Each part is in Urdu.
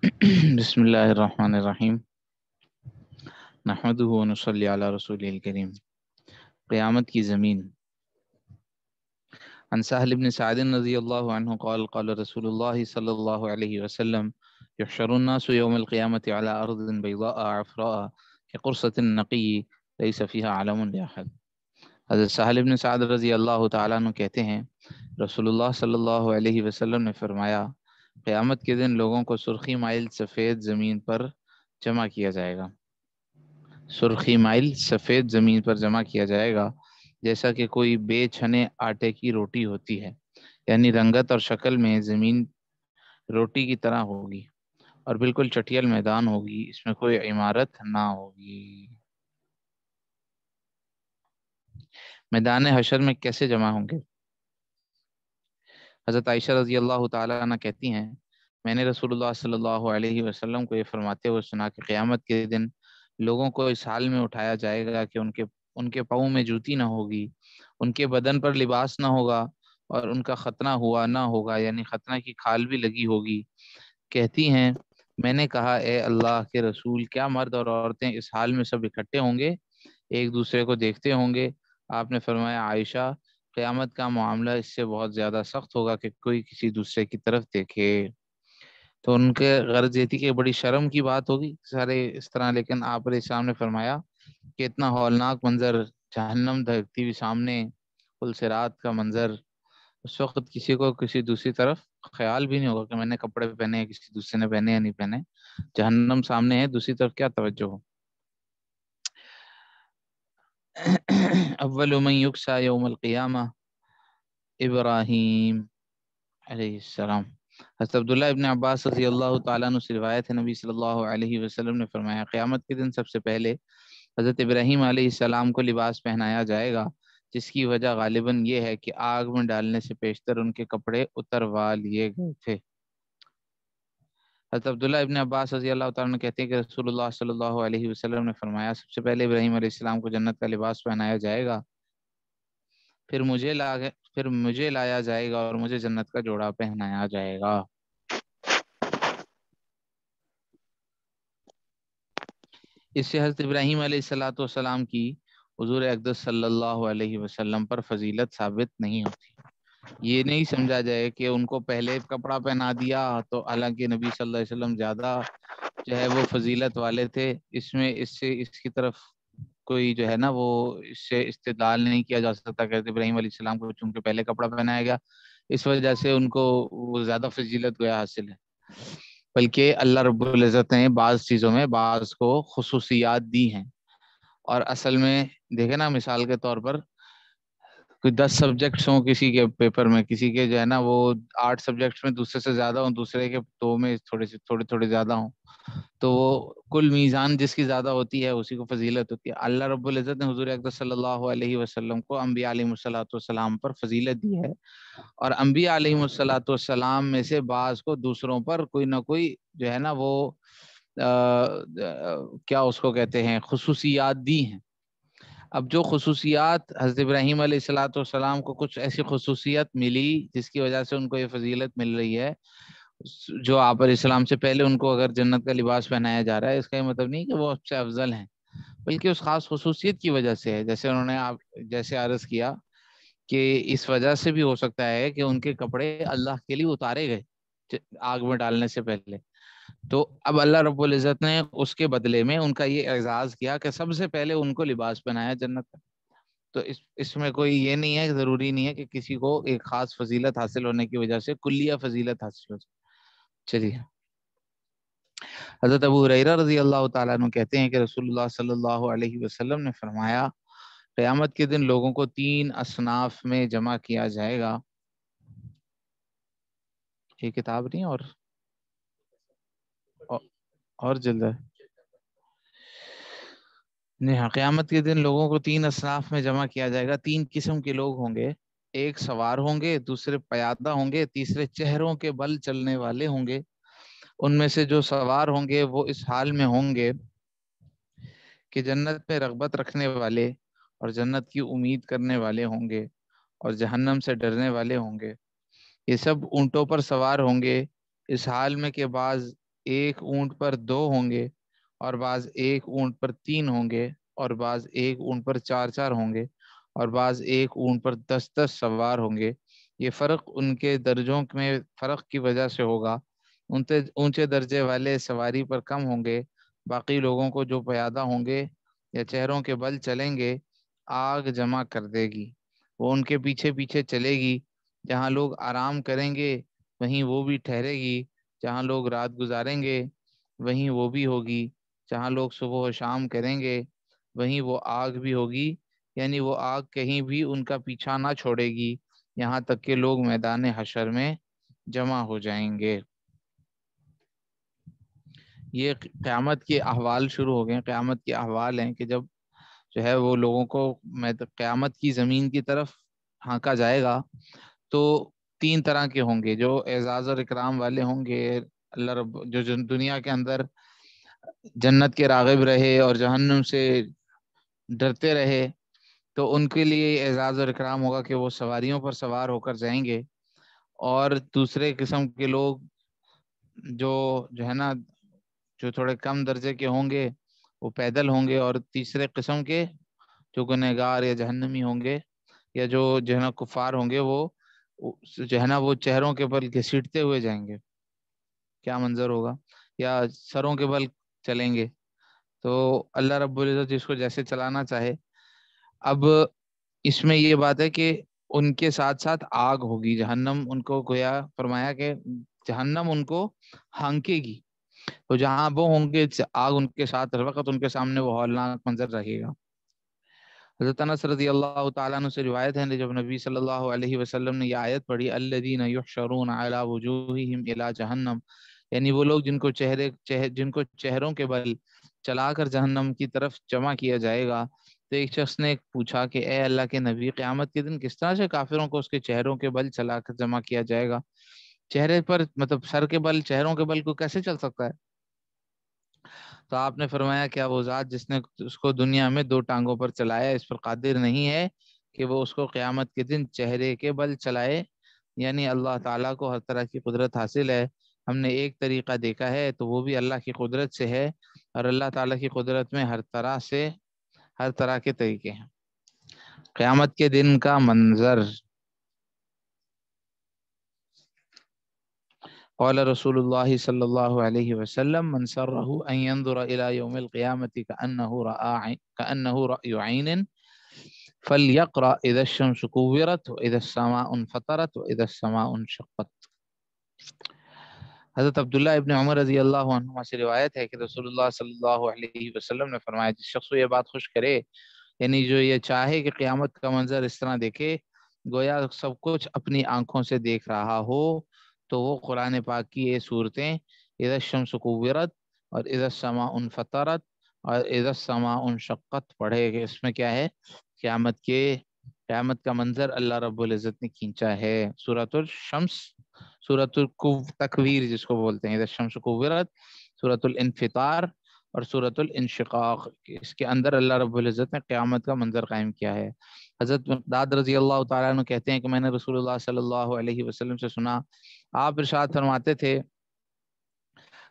بسم اللہ الرحمن الرحیم نحمدہ و نصلی علی رسول الکریم۔ قیامت کی زمین۔ عن سہل بن سعد رضی اللہ عنہ قال قال رسول اللہ صلی اللہ علیہ وسلم يحشر الناس يوم القيامة على أرض بيضاء عفراء كقرصة النقي ليس فيها علم لأحد۔ حضرت سہل بن سعد رضی اللہ تعالیٰ عنہ کہتے ہیں رسول اللہ صلی اللہ علیہ وسلم نے فرمایا قیامت کے دن لوگوں کو سرخی مائل سفید زمین پر جمع کیا جائے گا، سرخی مائل سفید زمین پر جمع کیا جائے گا جیسا کہ کوئی بے چھنے آٹے کی روٹی ہوتی ہے، یعنی رنگت اور شکل میں زمین روٹی کی طرح ہوگی اور بالکل چٹیل میدان ہوگی، اس میں کوئی عمارت نہ ہوگی۔ میدان حشر میں کیسے جمع ہوں گے؟ حضرت عائشہ رضی اللہ تعالیٰ عنہ کہتی ہیں میں نے رسول اللہ صلی اللہ علیہ وسلم کو یہ فرماتے ہوئے سنا کہ قیامت کے دن لوگوں کو اس حال میں اٹھایا جائے گا کہ ان کے پاؤں میں جوتی نہ ہوگی، ان کے بدن پر لباس نہ ہوگا اور ان کا ختنہ ہوا نہ ہوگا، یعنی ختنہ کی کھال بھی لگی ہوگی۔ کہتی ہیں میں نے کہا اے اللہ کے رسول، کیا مرد اور عورتیں اس حال میں سب اکٹھے ہوں گے، ایک دوسرے کو دیکھتے ہوں گے؟ آپ نے فرمایا عائشہ، قیامت کا معاملہ اس سے بہت زیادہ سخت ہوگا کہ کوئی کسی دوسرے کی طرف دیکھے۔ تو ان کے غرض یہ تھی کہ بڑی شرم کی بات ہوگی سارے اس طرح، لیکن آپ علیہ السلام نے فرمایا کہ اتنا ہولناک منظر، جہنم دھکتی ہوئی سامنے، پلسرات کا منظر، اس وقت کسی کو کسی دوسری طرف خیال بھی نہیں ہوگا کہ میں نے کپڑے پہنے ہیں، کسی دوسرے نے پہنے یا نہیں پہنے، جہنم سامنے ہے، دوسری طرف کیا توجہ ہو۔ اول من یکسا یوم القیامہ ابراہیم علیہ السلام۔ حضرت عبداللہ ابن عباس رضی اللہ تعالیٰ عنہ سے روایت ہے نبی صلی اللہ علیہ وسلم نے فرمایا قیامت کے دن سب سے پہلے حضرت ابراہیم علیہ السلام کو لباس پہنایا جائے گا، جس کی وجہ غالباً یہ ہے کہ آگ میں ڈالنے سے پیشتر ان کے کپڑے اتروا لیے گئے تھے۔ حضرت عبداللہ ابن عباس رضی اللہ تعالیٰ عنہ کہتے ہیں کہ رسول اللہ صلی اللہ علیہ وسلم نے فرمایا سب سے پہلے ابراہیم علیہ السلام کو جنت کا لباس پہنایا جائے گا، پھر مجھے لایا جائے گا اور مجھے جنت کا جوڑا پہنایا جائے گا۔ اس سے حضرت ابراہیم علیہ الصلاۃ والسلام کی حضور اقدس صلی اللہ علیہ وسلم پر فضیلت ثابت نہیں ہوتی۔ یہ نہیں سمجھا جائے کہ ان کو پہلے کپڑا پہنا دیا تو حالانکہ نبی صلی اللہ علیہ وسلم زیادہ جو ہے وہ فضیلت والے تھے، اس سے اس کی طرف کوئی جو ہے نا وہ اس سے استدلال نہیں کیا جا سکتا کہ ابراہیم علیہ السلام کو چونکہ پہلے کپڑا پہنایا گیا اس وجہ سے ان کو وہ زیادہ فضیلت گویا حاصل ہے، بلکہ اللہ رب العزت نے بعض چیزوں میں بعض کو خصوصیات دی ہیں۔ اور اصل میں دیکھیں نا مثال کے طور پر کوئی 10 سبجیکٹس ہوں کسی کے پیپر میں، کسی کے جو ہے نا وہ 8 سبجیکٹس میں دوسرے سے زیادہ ہوں، دوسرے کے 2 میں تھوڑے زیادہ ہوں، تو وہ کل میزان جس کی زیادہ ہوتی ہے اسی کو فضیلت ہوتی ہے۔ اللہ رب العزت نے حضور اقدس صلی اللہ علیہ وسلم کو انبیاء علیہ الصلوۃ والسلام پر فضیلت دی ہے، اور انبیاء علیہ الصلوۃ والسلام میں سے بعض کو دوسروں پر کوئی نہ کوئی جو ہے نا وہ کیا اس کو کہتے ہیں خصوصیات دی ہیں۔ اب جو خصوصیات حضرت ابراہیم علیہ الصلوۃ والسلام کو کچھ ایسی خصوصیت ملی جس کی وجہ سے ان کو یہ فضیلت مل رہی ہے، جو آپ علیہ السلام سے پہلے ان کو اگر جنت کا لباس پہنایا جا رہا ہے، اس کا یہ مطلب نہیں کہ وہ سب سے افضل ہیں، بلکہ اس خاص خصوصیت کی وجہ سے ہے۔ جیسے انہوں نے جیسے عرض کیا کہ اس وجہ سے بھی ہو سکتا ہے کہ ان کے کپڑے اللہ کے لیے اتارے گئے آگ میں ڈالنے سے پہلے، تو اب اللہ رب العزت نے اس کے بدلے میں ان کا یہ اعزاز کیا کہ سب سے پہلے ان کو لباس پہنایا جنت کا۔ تو اس میں کوئی یہ نہیں ہے، ضروری نہیں ہے کہ کسی کو ایک خاص فضیلت حاصل ہونے کی وجہ سے کلیہ فضیلت حاصل ہو جائے۔ چلیے، حضرت ابو ہریرہ رضی اللہ تعالیٰ عنہ کہتے ہیں کہ رسول اللہ صلی اللہ علیہ وسلم نے فرمایا قیامت کے دن لوگوں کو 3 اصناف میں جمع کیا جائے گا۔ یہ کتاب نہیں اور جلد ہے نہیں، قیامت کے دن لوگوں کو 3 اصناف میں جمع کیا جائے گا۔ 3 قسم کے لوگ ہوں گے، ایک سوار ہوں گے، دوسرے پیادہ ہوں گے، تیسرے چہروں کے بل چلنے والے ہوں گے۔ ان میں سے جو سوار ہوں گے وہ اس حال میں ہوں گے کہ جنت میں رغبت رکھنے والے اور جنت کی امید کرنے والے ہوں گے اور جہنم سے ڈرنے والے ہوں گے۔ یہ سب اونٹوں پر سوار ہوں گے، اس حال میں کہ بعض ایک اونٹ پر 2 ہوں گے، اور بعض ایک اونٹ پر 3 ہوں گے، اور بعض ایک اونٹ پر 4 ہوں گے، اور بعض ایک اونٹ پر 10 سوار ہوں گے۔ یہ فرق ان کے درجوں میں فرق کی وجہ سے ہوگا۔ اونچے درجے والے سواری پر کم ہوں گے، باقی لوگوں کو جو پیادہ ہوں گے یا چہروں کے بل چلیں گے آگ جمع کر دے گی، وہ ان کے پیچھے پیچھے چلے گی۔ جہاں لوگ آرام کریں گے وہیں وہ بھی ٹھہرے گی، جہاں لوگ رات گزاریں گے وہیں وہ بھی ہوگی، جہاں لوگ صبح و شام کریں گے وہیں وہ آگ بھی ہوگی، یعنی وہ آگ کہیں بھی ان کا پیچھا نہ چھوڑے گی یہاں تک کہ لوگ میدان حشر میں جمع ہو جائیں گے۔ یہ قیامت کے احوال شروع ہو گئے، قیامت کے احوال ہیں کہ جب جو ہے وہ لوگوں کو قیامت کی زمین کی طرف ہانکا جائے گا تو 3 طرح کے ہوں گے، جو اعزاز اور اکرام والے ہوں گے، اللہ رب جو دنیا کے اندر جنت کے راغب رہے اور جہنم سے ڈرتے رہے تو ان کے لیے اعزاز اور اکرام ہوگا کہ وہ سواریوں پر سوار ہو کر جائیں گے، اور دوسرے قسم کے لوگ جو ہے نا جو تھوڑے کم درجے کے ہوں گے وہ پیدل ہوں گے، اور تیسرے قسم کے جو گنہگار یا جہنمی ہوں گے یا جو ہے نا کفار ہوں گے وہ جو ہے نا وہ چہروں کے بل گھسیٹتے ہوئے جائیں گے۔ کیا منظر ہوگا، یا سروں کے بل چلیں گے۔ تو اللہ رب العزت جس کو جیسے چلانا چاہے۔ اب اس میں یہ بات ہے کہ ان کے ساتھ ساتھ آگ ہوگی، جہنم ان کو گویا فرمایا کہ جہنم ان کو ہانکے گی، تو جہاں وہ ہوں گے آگ ان کے ساتھ ہر وقت ان کے سامنے وہ ہولناک منظر رہے گا۔ حضرت انس رضی اللہ تعالیٰ عنہ سے روایت ہے جب نبی صلی اللہ علیہ وسلم نے یہ آیت پڑھی الذین یحشرون علی وجوہہم الی جہنم، یعنی وہ لوگ جن کو چہروں کے بل چلا کر جہنم کی طرف جمع کیا جائے گا، تو ایک شخص نے پوچھا کہ اے اللہ کے نبی، قیامت کے دن کس طرح سے کافروں کو اس کے چہروں کے بل چلا کر جمع کیا جائے گا؟ چہرے پر مطلب سر کے بل چہروں کے بل کو کیسے چل سکتا ہے؟ تو آپ نے فرمایا کیا وہ ذات جس نے اس کو دنیا میں 2 ٹانگوں پر چلایا اس پر قادر نہیں ہے کہ وہ اس کو قیامت کے دن چہرے کے بل چلائے؟ یعنی اللہ تعالیٰ کو ہر طرح کی قدرت حاصل ہے، ہم نے ایک طریقہ دیکھا ہے تو وہ بھی اللہ کی قدرت سے ہے، اور اللہ تعالیٰ کی قدرت میں ہر طرح کے طریقے ہیں۔ قیامت کے دن کا منظر، قال رسول اللہ صلی اللہ علیہ وسلم من سرہ ان ينظر الى یوم القیامت کأنہ رأی عین فلیقرأ اذا الشمس کورت واذا السماء انفطرت واذا السماء انشقت۔ حضرت عبداللہ ابن عمر رضی اللہ عنہما سے روایت ہے کہ رسول اللہ صلی اللہ علیہ وسلم نے فرمایا جس شخص کو یہ بات خوش کرے، یعنی جو یہ چاہے کہ قیامت کا منظر اس طرح دیکھے گویا سب کچھ اپنی آنکھوں سے دیکھ رہا ہو، تو وہ قرآن پاک کی یہ صورتیں اذا الشمس کورت اور اذا السماء انفطرت اور اذا السماء انشقت پڑھے کہ اس میں کیا ہے؟ قیامت کا منظر اللہ رب العزت نے کھینچا ہے۔ سورۃ الشمس، سورۃ التکویر جس کو بولتے ہیں، اذا الشمس کورت، سورۃ الانفطار اور سورۃ الانشقاق، اس کے اندر اللہ رب العزت نے قیامت کا منظر قائم کیا ہے۔ حضرت مقداد رضی اللہ تعالیٰ عنہ کہتے ہیں کہ میں نے رسول اللہ صلی اللہ علیہ وسلم سے سنا، آپ ارشاد فرماتے تھے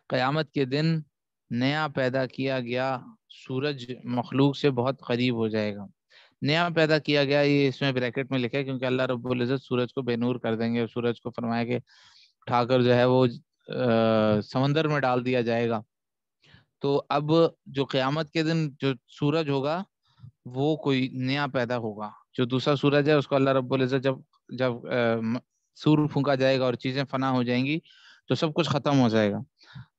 قیامت کے دن نیا پیدا کیا گیا سورج مخلوق سے بہت قریب ہو جائے گا۔ نیا پیدا کیا گیا یہ اس میں بریکٹ میں لکھا ہے کیونکہ اللہ رب العزت سورج کو بے نور کر دیں گے، اور سورج کو فرمایا کہ اٹھا کر جو ہے وہ سمندر میں ڈال دیا جائے گا۔ تو اب جو قیامت کے دن جو سورج ہوگا وہ کوئی نیا پیدا ہوگا، جو دوسرا سورج ہے اس کو اللہ رب العزت جب سور پھونکا جائے گا اور چیزیں فنا ہو جائیں گی تو سب کچھ ختم ہو جائے گا،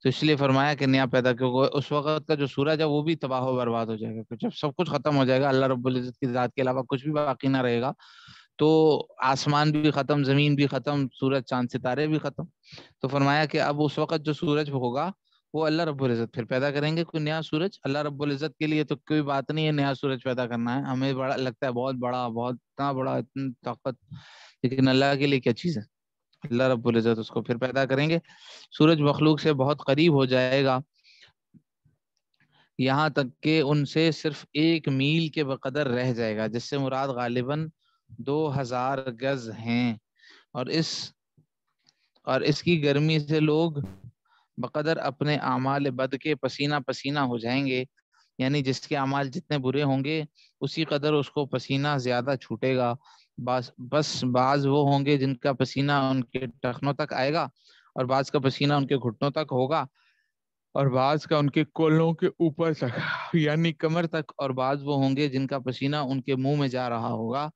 تو اس لیے فرمایا کہ نیا پیدا کیونکہ اس وقت کا جو سورج ہے وہ بھی تباہ و برباد ہو جائے گا، جب سب کچھ ختم ہو جائے گا اللہ رب العزت کی ذات کے علاوہ کچھ بھی باقی نہ رہے گا، تو آسمان بھی ختم، زمین بھی ختم، سورج چاند ستارے بھی ختم۔ تو فرمایا کہ اب اس وقت جو سورج ہوگا وہ اللہ رب العزت پھر پیدا کریں گے کوئی نیا سورج۔ اللہ رب العزت کے لیے تو کوئی بات نہیں ہے نیا سورج پیدا کرنا ہے، ہمیں بڑا لگتا ہے بہت بڑا، بہت اتنا بڑا، اتنی طاقت، لیکن اللہ کے لیے کیا چیز ہے؟ اللہ رب العزت اس کو پھر پیدا کریں گے۔ سورج مخلوق سے بہت قریب ہو جائے گا، یہاں تک کہ ان سے صرف 1 میل کے بقدر رہ جائے گا، جس سے مراد غالباً 2000 گز ہیں، اور اس کی گرمی سے لوگ بقدر اپنے اعمال بد کے پسینہ پسینہ ہو جائیں گے، یعنی جس کے اعمال جتنے برے ہوں گے اسی قدر اس کو پسینہ زیادہ چھوٹے گا۔ بس بعض وہ ہوں گے جن کا پسینہ ان کے ٹخنوں تک آئے گا، اور بعض کا پسینہ ان کے گھٹنوں تک ہوگا، اور بعض کا ان کے کولوں کے اوپر تک یعنی کمر تک، اور بعض وہ ہوں گے جن کا پسینہ ان کے منہ میں جا رہا ہوگا۔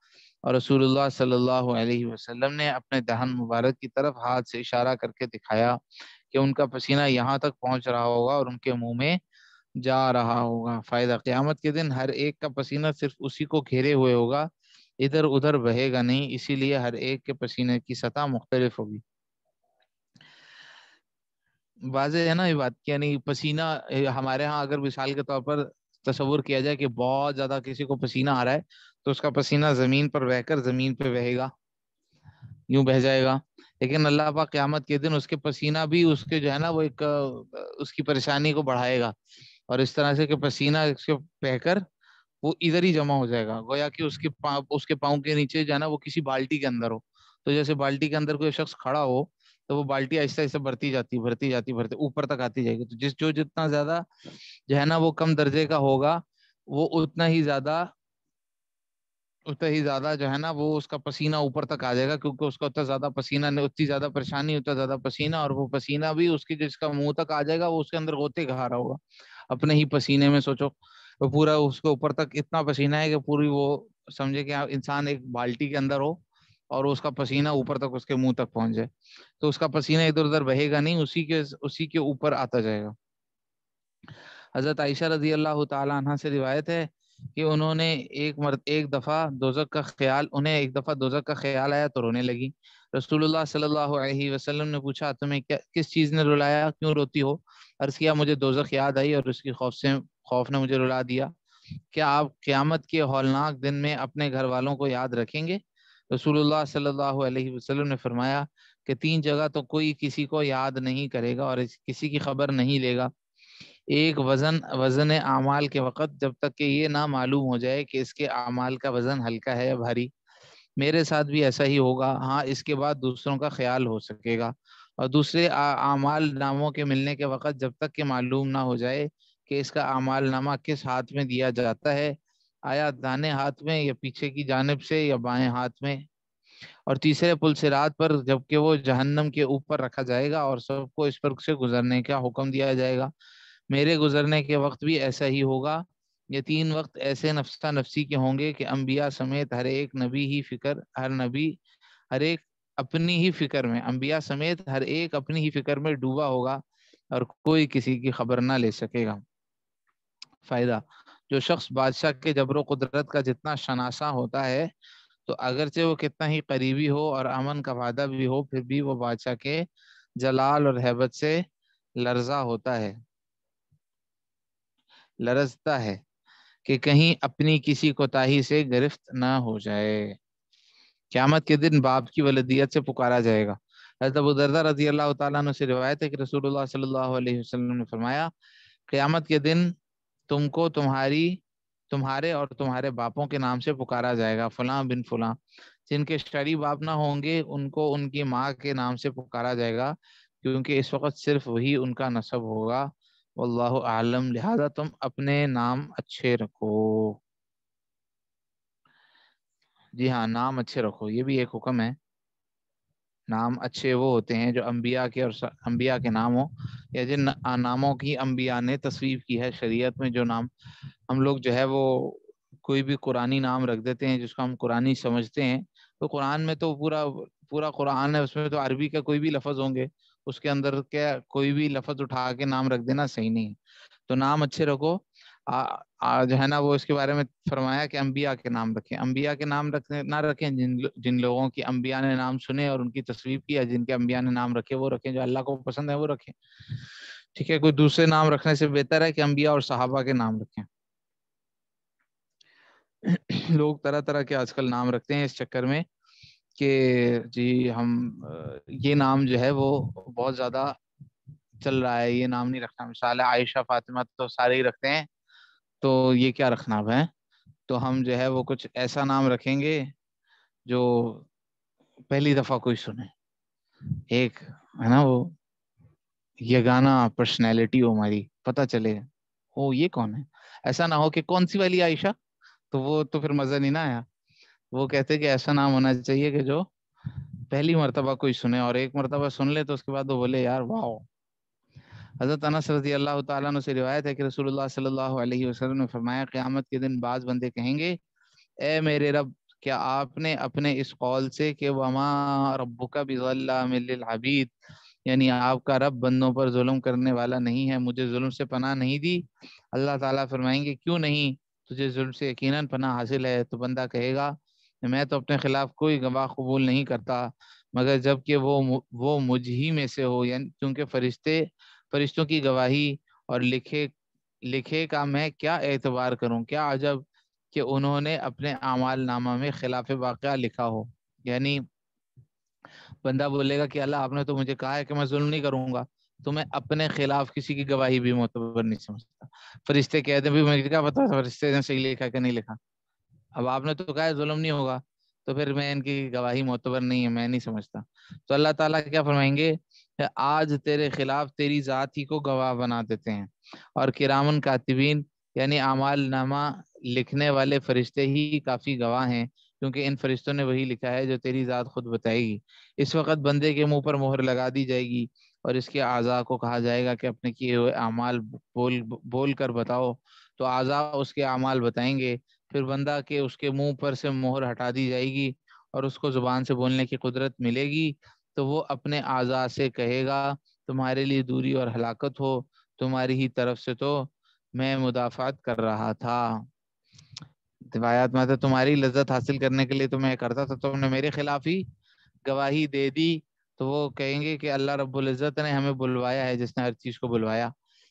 اور رسول اللہ صلی اللہ علیہ وسلم نے اپنے دہن مبارک کی طرف ہاتھ سے اشارہ کر کے دکھایا کہ ان کا پسینہ یہاں تک پہنچ رہا ہوگا اور ان کے منہ میں جا رہا ہوگا۔ فائدہ، قیامت کے دن ہر ایک کا پسینہ صرف اسی کو گھیرے ہوئے ہوگا، ادھر ادھر بہے گا نہیں، اسی لیے ہر ایک کے پسینے کی سطح مختلف ہوگی۔ واضح ہے نا یہ بات، یعنی پسینہ ہمارے ہاں اگر مثال کے طور پر تصور کیا جائے کہ بہت زیادہ کسی کو پسینہ آ رہا ہے تو اس کا پسینہ زمین پر بہ کر زمین پہ بہے گا، یوں بہ جائے گا، لیکن اللہ پاک قیامت کے دن اس کے پسینہ بھی اس کے جو ہے نا وہ ایک اس کی پریشانی کو بڑھائے گا، اور اس طرح سے کہ پسینہ اس کے بہ کر وہ ادھر ہی جمع ہو جائے گا، گویا کہ اس کے پاؤں کے نیچے جو ہے نا وہ کسی بالٹی کے اندر ہو، تو جیسے بالٹی کے اندر کوئی شخص کھڑا ہو تو وہ بالٹی آہستہ آہستہ بڑھتی اوپر تک آتی جائے گی، تو جو جتنا زیادہ جو ہے نا وہ کم درجے کا ہوگا وہ اتنا ہی زیادہ جو ہے نا وہ اس کا پسینہ اوپر تک آ جائے گا، کیونکہ اس کا اتنا زیادہ پسینہ نہیں، اتنی زیادہ پریشانی، اتنا زیادہ پسینہ، اور وہ پسینہ بھی اس کی جس کا منہ تک آ جائے گا وہ اس کے اندر غوطے کھا رہا ہوگا اپنے ہی پسینے میں۔ سوچو وہ پورا اس کے اوپر تک اتنا پسینہ ہے کہ پوری وہ سمجھے کہ انسان ایک بالٹی کے اندر ہو اور اس کا پسینہ اوپر تک اس کے منہ تک پہنچ جائے، تو اس کا پسینہ ادھر ادھر بہے گا نہیں، اسی کے اوپر آتا جائے گا۔ حضرت عائشہ رضی اللہ تعالی عنہ سے روایت ہے کہ ایک دفعہ دوزخ کا خیال آیا تو رونے لگی۔ رسول اللہ صلی اللہ علیہ وسلم نے پوچھا تمہیں کس چیز نے رلایا، کیوں روتی ہو؟ عرض کیا مجھے دوزخ یاد آئی اور اس کی خوف نے مجھے رلا دیا۔ کیا آپ قیامت کے ہولناک دن میں اپنے گھر والوں کو یاد رکھیں گے؟ رسول اللہ صلی اللہ علیہ وسلم نے فرمایا کہ 3 جگہ تو کوئی کسی کو یاد نہیں کرے گا اور کسی کی خبر نہیں لے گا۔ ایک وزن اعمال کے وقت، جب تک کہ یہ نہ معلوم ہو جائے کہ اس کے اعمال کا وزن ہلکا ہے یا بھاری۔ میرے ساتھ بھی ایسا ہی ہوگا، ہاں اس کے بعد دوسروں کا خیال ہو سکے گا۔ اور دوسرے اعمال ناموں کے ملنے کے وقت، جب تک کہ معلوم نہ ہو جائے کہ اس کا اعمال نامہ کس ہاتھ میں دیا جاتا ہے، آیا دانے ہاتھ میں یا پیچھے کی جانب سے یا بائیں ہاتھ میں۔ اور تیسرے پل صراط پر جبکہ وہ جہنم کے اوپر رکھا جائے گا اور سب کو اس پر سے گزرنے کا حکم دیا جائے گا، میرے گزرنے کے وقت بھی ایسا ہی ہوگا۔ یہ 3 وقت ایسے نفسا نفسی کے ہوں گے کہ انبیاء سمیت ہر ایک اپنی ہی فکر میں، انبیاء سمیت ہر ایک اپنی ہی فکر میں ڈوبا ہوگا اور کوئی کسی کی خبر نہ لے سکے گا۔ فائدہ، جو شخص بادشاہ کے جبر و قدرت کا جتنا شناسا ہوتا ہے تو اگرچہ وہ کتنا ہی قریبی ہو اور امن کا وعدہ بھی ہو، پھر بھی وہ بادشاہ کے جلال اور ہیبت سے لرزتا ہے کہ کہیں اپنی کسی کوتاہی سے گرفت نہ ہو جائے۔ قیامت کے دن باپ کی ولدیت سے پکارا جائے گا۔ حضرت ابو درداء رضی اللہ تعالیٰ عنہ سے روایت ہے کہ رسول اللہ صلی اللہ علیہ وسلم نے فرمایا قیامت کے دن تم کو تمہارے اور تمہارے باپوں کے نام سے پکارا جائے گا، فلاں بن فلاں۔ جن کے شرعی باپ نہ ہوں گے ان کو ان کی ماں کے نام سے پکارا جائے گا، کیونکہ اس وقت صرف وہی ان کا نسب ہوگا۔ واللہ اعلم، لہذا تم اپنے نام اچھے رکھو۔ جی ہاں، نام اچھے رکھو، یہ بھی ایک حکم ہے۔ نام اچھے وہ ہوتے ہیں جو انبیاء کے نام ہو، یا جن ناموں کی انبیاء نے تصویب کی ہے شریعت میں۔ جو نام ہم لوگ جو ہے وہ کوئی بھی قرآنی نام رکھ دیتے ہیں جس کو ہم قرآنی سمجھتے ہیں، تو قرآن میں تو پورا قرآن ہے، اس میں تو عربی کا کوئی بھی لفظ ہوں گے، اس کے اندر کیا کوئی بھی لفظ اٹھا کے نام رکھ دینا صحیح نہیں ہے۔ تو نام اچھے رکھو۔ جو ہے نا وہ اس کے بارے میں فرمایا کہ انبیاء کے نام رکھیں، انبیاء کے نام نہ رکھیں جن لوگوں کی انبیاء نے نام سنے اور ان کی تصویب کیا، جن کے انبیاء نے نام رکھے وہ رکھیں، جو اللہ کو پسند ہے وہ رکھیں۔ ٹھیک ہے، کوئی دوسرے نام رکھنے سے بہتر ہے کہ انبیاء اور صحابہ کے نام رکھیں۔ لوگ طرح طرح کے آج کل نام رکھتے ہیں اس چکر میں کہ جی ہم یہ نام جو ہے وہ بہت زیادہ چل رہا ہے، یہ نام نہیں رکھنا۔ مثال ہے عائشہ فاطمہ تو سارے ہی رکھتے ہیں، تو یہ کیا رکھنا اب ہے؟ تو ہم جو ہے وہ کچھ ایسا نام رکھیں گے جو پہلی دفعہ کوئی سنے، ایک ہے نا وہ یہ گانا پرسنالٹی ہو ہماری، پتہ چلے او یہ کون ہے. ایسا نہ ہو کہ کون سی والی عائشہ، تو وہ تو پھر مزہ نہیں نہ آیا. وہ کہتے کہ ایسا نام ہونا چاہیے کہ جو پہلی مرتبہ کوئی سنے، اور ایک مرتبہ سن لے تو اس کے بعد وہ بولے یار واو. حضرت انس رضی اللہ تعالیٰ عنہ سے روایت ہے کہ رسول اللہ صلی اللہ علیہ وسلم نے فرمایا قیامت کے دن بعض بندے کہیں گے اے میرے رب، کیا آپ نے اپنے اس قول سے کہ وما ربک بظلام للعبید، یعنی آپ کا رب بندوں پر ظلم کرنے والا نہیں ہے، مجھے ظلم سے پناہ نہیں دی؟ اللہ تعالیٰ فرمائیں گے کیوں نہیں، تجھے ظلم سے یقیناً پناہ حاصل ہے. تو بندہ کہے گا میں تو اپنے خلاف کوئی گواہ قبول نہیں کرتا مگر جب کہ وہ مجھ ہی میں سے ہو، یعنی کیونکہ فرشتوں کی گواہی اور لکھے کا میں کیا اعتبار کروں، کیا عجب کہ انہوں نے اپنے اعمال نامہ میں خلاف واقعہ لکھا ہو. یعنی بندہ بولے گا کہ اللہ آپ نے تو مجھے کہا ہے کہ میں ظلم نہیں کروں گا، تو میں اپنے خلاف کسی کی گواہی بھی معتبر نہیں سمجھتا. فرشتے کہتے ہیں مجھے کیا پتا فرشتے نے صحیح لکھا کہ نہیں لکھا، اب آپ نے تو کہا ہے ظلم نہیں ہوگا، تو پھر میں ان کی گواہی معتبر نہیں ہے، میں نہیں سمجھتا. تو اللہ تعالیٰ کیا فرمائیں گے کہ آج تیرے خلاف تیری ذات ہی کو گواہ بنا دیتے ہیں، اور کرامن کاتبین یعنی اعمال نامہ لکھنے والے فرشتے ہی کافی گواہ ہیں، کیونکہ ان فرشتوں نے وہی لکھا ہے جو تیری ذات خود بتائے گی. اس وقت بندے کے منہ پر مہر لگا دی جائے گی اور اس کے اعضاء کو کہا جائے گا کہ اپنے کیے ہوئے اعمال بول کر بتاؤ، تو اعضاء اس کے اعمال بتائیں گے. پھر بندہ کے اس کے منہ پر سے مہر ہٹا دی جائے گی اور اس کو زبان سے بولنے کی قدرت ملے گی، تو وہ اپنے اعضاء سے کہے گا تمہارے لیے دوری اور ہلاکت ہو، تمہاری ہی طرف سے تو میں مدافعت کر رہا تھا. روایات میں تو تمہاری لذت حاصل کرنے کے لیے تو میں کرتا تھا، تم نے میرے خلاف ہی گواہی دے دی. تو وہ کہیں گے کہ اللہ رب العزت نے ہمیں بلوایا ہے، جس نے ہر چیز کو بلوایا.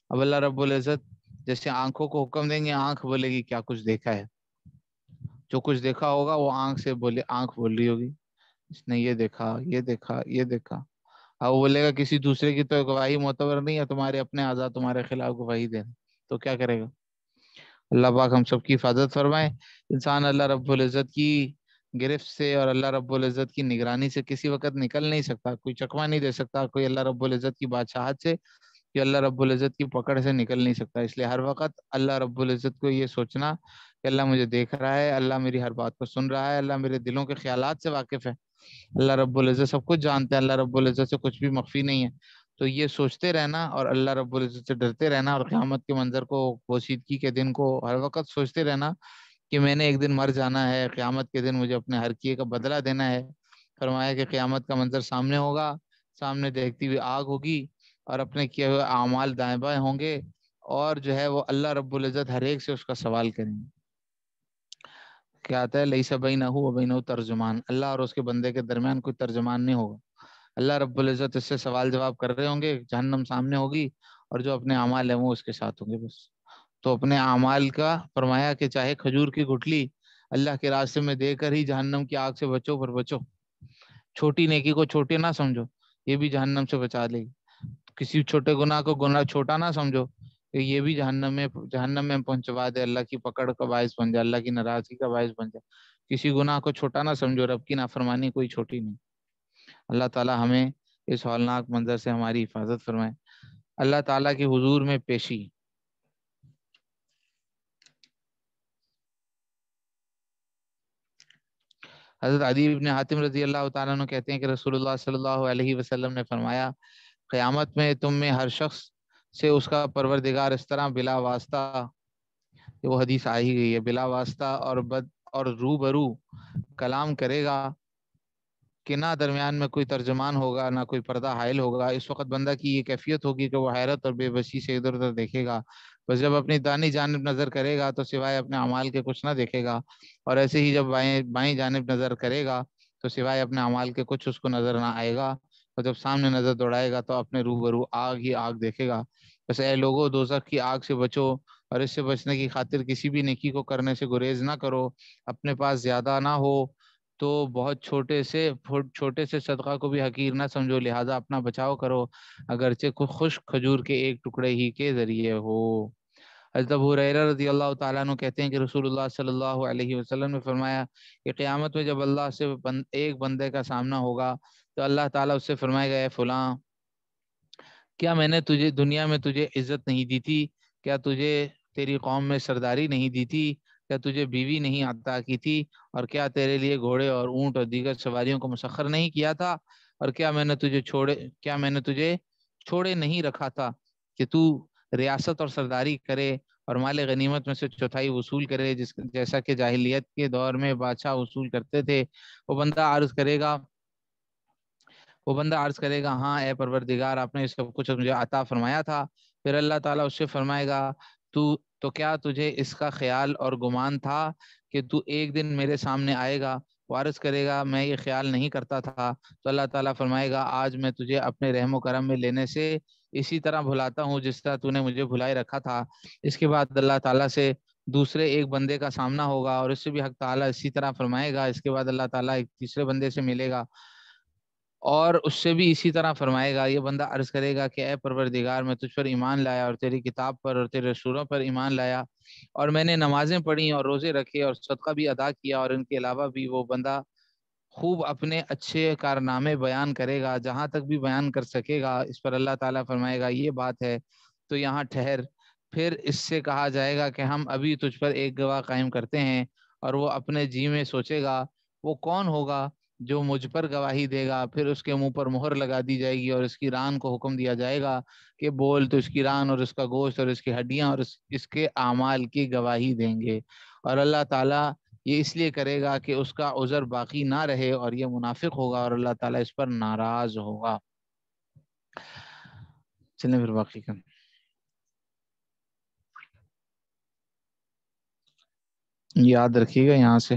اب اللہ رب العزت جیسے آنکھوں کو حکم دیں گے، آنکھ بولے گی کیا کچھ دیکھا ہے، جو کچھ دیکھا ہوگا وہ آنکھ سے آنکھ بول رہی ہوگی اس نے یہ دیکھا یہ دیکھا یہ دیکھا. اب وہ بولے گا کسی دوسرے کی تو گواہی معتبر نہیں ہے، تمہارے اپنے اعضاء تمہارے خلاف گواہی دے رہے، تو کیا کرے گا. اللہ پاک ہم سب کی حفاظت فرمائے. انسان اللہ رب العزت کی گرفت سے اور اللہ رب العزت کی نگرانی سے کسی وقت نکل نہیں سکتا، کوئی چکما نہیں دے سکتا کوئی اللہ رب العزت کی بادشاہت سے، کہ اللہ رب العزت کی پکڑ سے نکل نہیں سکتا. اس لیے ہر وقت اللہ رب العزت کو یہ سوچنا کہ اللہ مجھے دیکھ رہا ہے، اللہ میری ہر بات کو سن رہا ہے، اللہ میرے دلوں کے خیالات سے واقف ہے، اللہ رب العزت سب کچھ جانتا ہے، اللہ رب العزت سے کچھ بھی مخفی نہیں ہے. تو یہ سوچتے رہنا اور اللہ رب العزت سے ڈرتے رہنا، اور قیامت کے منظر کو، پوشیدگی کے دن کو ہر وقت سوچتے رہنا کہ میں نے ایک دن مر جانا ہے، قیامت کے دن مجھے اپنے ہر کیے کا بدلہ دینا ہے. فرمایا کہ قیامت کا منظر سامنے ہوگا، سامنے دیکھتی ہوئی آگ ہوگی اور اپنے کیے ہوئے اعمال دائیں بائیں ہوں گے، اور جو ہے وہ اللہ رب العزت ہر ایک سے اس کا سوال کریں گے. کیا آتا ہے لیس بینہ و بینہ ترجمان، اللہ اور اس کے بندے کے درمیان کوئی ترجمان نہیں ہوگا. اللہ رب العزت اس سے سوال جواب کر رہے ہوں گے، جہنم سامنے ہوگی اور جو اپنے اعمال ہیں وہ اس کے ساتھ ہوں گے بس. تو اپنے اعمال کا فرمایا کہ چاہے کھجور کی گٹھلی اللہ کے راستے میں دے کر ہی جہنم کی آگ سے بچو پر بچو. چھوٹی نیکی کو چھوٹی نہ سمجھو، یہ بھی جہنم سے بچا لے گی. کسی چھوٹے گناہ کو گناہ چھوٹا نہ سمجھو کہ یہ بھی جہنم میں پہنچوا دے، اللہ کی پکڑ کا باعث بن جائے، اللہ کی ناراضگی کا باعث بن جائے. کسی گناہ کو چھوٹا نہ سمجھو، رب کی نافرمانی کوئی چھوٹی نہیں. اللہ تعالی ہمیں اس ہولناک منظر سے ہماری حفاظت فرمائے. اللہ تعالیٰ کے حضور میں پیشی. حضرت عدی بن حاتم رضی اللہ تعالیٰ عنہ کہتے ہیں کہ رسول اللہ صلی اللہ علیہ وسلم نے فرمایا قیامت میں تم میں ہر شخص سے اس کا پروردگار اس طرح بلا واسطہ، وہ حدیث آ ہی گئی ہے، بلا واسطہ اور روبرو کلام کرے گا کہ نہ درمیان میں کوئی ترجمان ہوگا نہ کوئی پردہ حائل ہوگا. اس وقت بندہ کی یہ کیفیت ہوگی کہ وہ حیرت اور بے بسی سے ادھر ادھر دیکھے گا، بس جب اپنی دانی جانب نظر کرے گا تو سوائے اپنے اعمال کے کچھ نہ دیکھے گا، اور ایسے ہی جب بائیں جانب نظر کرے گا تو سوائے اپنے اعمال کے کچھ اس کو نظر نہ آئے گا، اور جب سامنے نظر دوڑائے گا تو اپنے روبرو آگ ہی آگ دیکھے گا. بس اے لوگوں دوزخ کی آگ سے بچو، اور اس سے بچنے کی خاطر کسی بھی نیکی کو کرنے سے گریز نہ کرو. اپنے پاس زیادہ نہ ہو تو بہت چھوٹے سے صدقہ کو بھی حقیر نہ سمجھو، لہٰذا اپنا بچاؤ کرو اگرچہ خشک کھجور کے ایک ٹکڑے ہی کے ذریعے ہو. حضرت ابو ہریرہ رضی اللہ تعالیٰ عنہ کہتے ہیں کہ رسول اللہ صلی اللہ علیہ وسلم نے فرمایا کہ قیامت میں جب اللہ سے ایک بندے کا سامنا ہوگا تو اللہ تعالیٰ اس سے فرمائے گا اے فلاں کیا میں نے تجھے دنیا میں تجھے عزت نہیں دی تھی؟ کیا تجھے تیری قوم میں سرداری نہیں دی تھی؟ کیا تجھے بیوی نہیں عطا کی تھی؟ اور کیا تیرے لیے گھوڑے اور اونٹ اور دیگر سواریوں کو مسخر نہیں کیا تھا؟ اور کیا میں نے تجھے چھوڑے نہیں رکھا تھا کہ تو ریاست اور سرداری کرے اور مال غنیمت میں سے چوتھائی وصول کرے، جیسا کہ جاہلیت کے دور میں بادشاہ وصول کرتے تھے؟ وہ بندہ عرض کرے گا ہاں اے پروردگار، آپ نے سب کچھ مجھے عطا فرمایا تھا۔ پھر اللہ تعالیٰ اس سے فرمائے گا تو کیا تجھے اس کا خیال اور گمان تھا کہ تو ایک دن میرے سامنے آئے گا؟ وہ عرض کرے گا میں یہ خیال نہیں کرتا تھا۔ تو اللہ تعالیٰ فرمائے گا آج میں تجھے اپنے رحم و کرم میں لینے سے اسی طرح بھلاتا ہوں جس طرح تو نے مجھے بھلائے رکھا تھا۔ اس کے بعد اللہ تعالیٰ سے دوسرے ایک بندے کا سامنا ہوگا اور اس سے بھی حق تعالیٰ اسی طرح فرمائے گا۔ اس کے بعد اللہ تعالیٰ ایک تیسرے بندے سے ملے گا اور اس سے بھی اسی طرح فرمائے گا۔ یہ بندہ عرض کرے گا کہ اے پروردگار، میں تجھ پر ایمان لایا اور تیری کتاب پر اور تیرے رسولوں پر ایمان لایا، اور میں نے نمازیں پڑھی اور روزے رکھے اور صدقہ بھی ادا کیا، اور ان کے علاوہ بھی وہ بندہ خوب اپنے اچھے کارنامے بیان کرے گا جہاں تک بھی بیان کر سکے گا۔ اس پر اللہ تعالیٰ فرمائے گا یہ بات ہے تو یہاں ٹھہر۔ پھر اس سے کہا جائے گا کہ ہم ابھی تجھ پر ایک گواہ قائم کرتے ہیں، اور وہ اپنے جی میں سوچے گا وہ کون ہوگا جو مجھ پر گواہی دے گا۔ پھر اس کے منہ پر مہر لگا دی جائے گی اور اس کی ران کو حکم دیا جائے گا کہ بول، تو اس کی ران اور اس کا گوشت اور اس کی ہڈیاں اور اس کے اعمال کی گواہی دیں گے۔ اور اللہ تعالیٰ یہ اس لیے کرے گا کہ اس کا عذر باقی نہ رہے اور یہ منافق ہوگا اور اللہ تعالیٰ اس پر ناراض ہوگا۔ چلیں پھر باقی کا یاد رکھیے گا یہاں سے۔